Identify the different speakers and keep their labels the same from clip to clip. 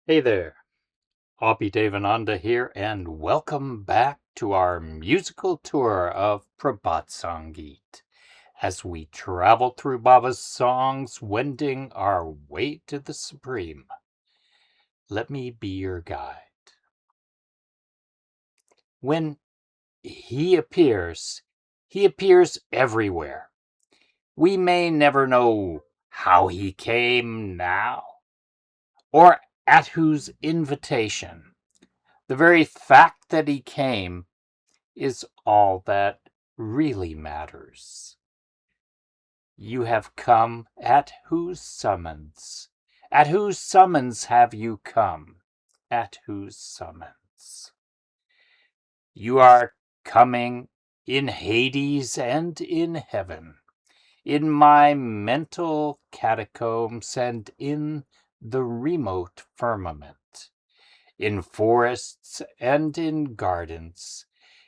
Speaker 1: Hey there, Abhi Devananda here, and welcome back to our musical tour of Prabhat Sangeet as we travel through Baba's songs, wending our way to the Supreme. Let me be your guide. When he appears everywhere. We may never know how he came now, or at whose invitation. The very fact that he came is all that really matters. You have come at whose summons? At whose summons have you come? At whose summons? You are coming in Hades and in heaven, in my mental catacombs and in the remote firmament, in forests and in gardens,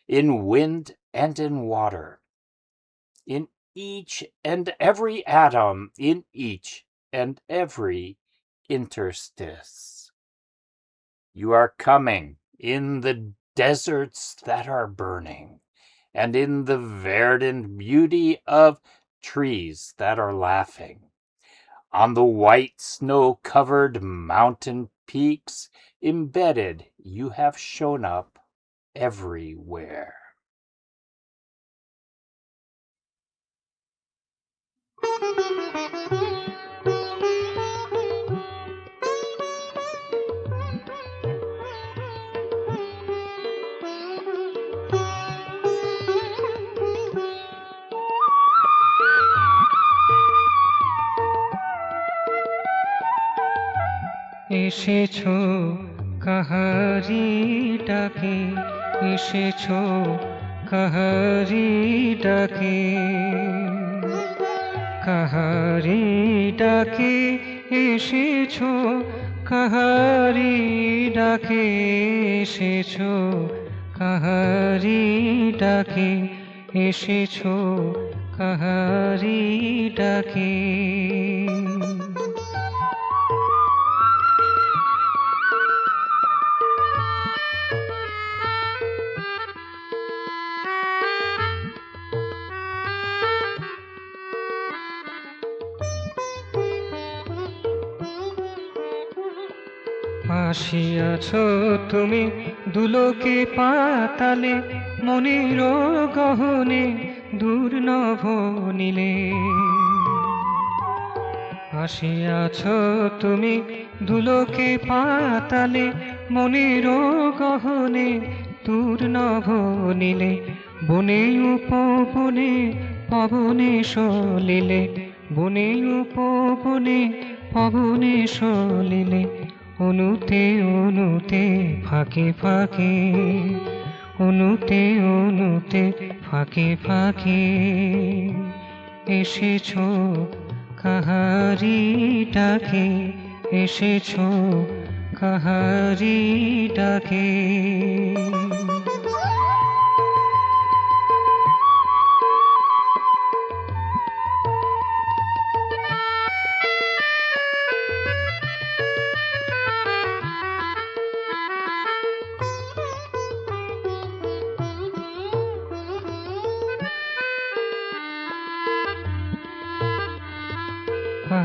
Speaker 1: in wind and in water, in each and every atom, in each and every interstice. You are coming in the deserts that are burning, and in the verdant beauty of trees that are laughing. On the white snow-covered mountain peaks embedded, you have shown up everywhere.
Speaker 2: এসেছো কাহারি ডাকে, এসেছো কাহারি ডাকে, কাহারি ডাকে এসেছো, কাহারি ডাকে এসেছো, কাহারি ডাকে এসেছো, কাহারি ডাকে। আসিয়াছ তুমি দুলোকে পাতালে, মনের গহনে দুর্নভ নীলে। আসিয়াছ তুমি দুলোকে পাতালে, মনের গহনে দুর্নভ নীলে। বনে উপবনে পবনে সলিলে, বনে উপবনে পবনে সলিলে। অনুতে অনুতে ফাঁকে ফাঁকে, অনুতে অনুতে ফাঁকে ফাঁকে এসেছো কাহারি ডাকে, এসেছো কাহারি ডাকে।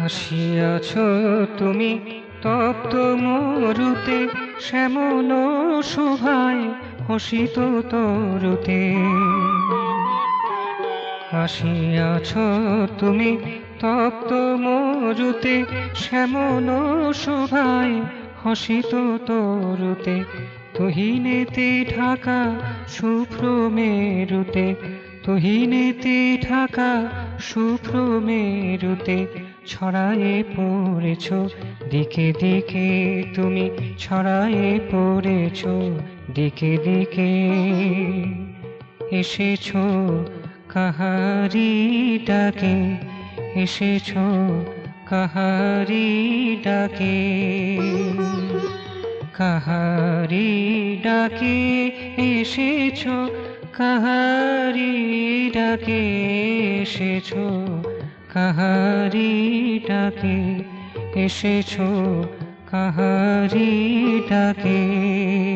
Speaker 2: আসিয়াছ তুমি তপ্ত মরুতে, শ্যামল শোভায় হসিত তরুতে। আসিয়াছ তুমি তপ্ত মরুতে, শ্যামল শোভায় হসিত তরুতে। তুহিনেতে ঢাকা শুভ্র মেরুতে, তুহিনেতে ঢাকা শুভ্র মেরুতে। ছড়ায়ে পড়েছ দিকে দিকে, তুমি ছড়ায়ে পড়েছ দিকে দিকে। এসেছো কাহারি ডাকে, এসেছো কাহারি ডাকে, কাহারি ডাকে এসেছো, কাহারি ডাকে এসেছো, কাহারি ডাকে এসেছো, কাহারি ডাকে।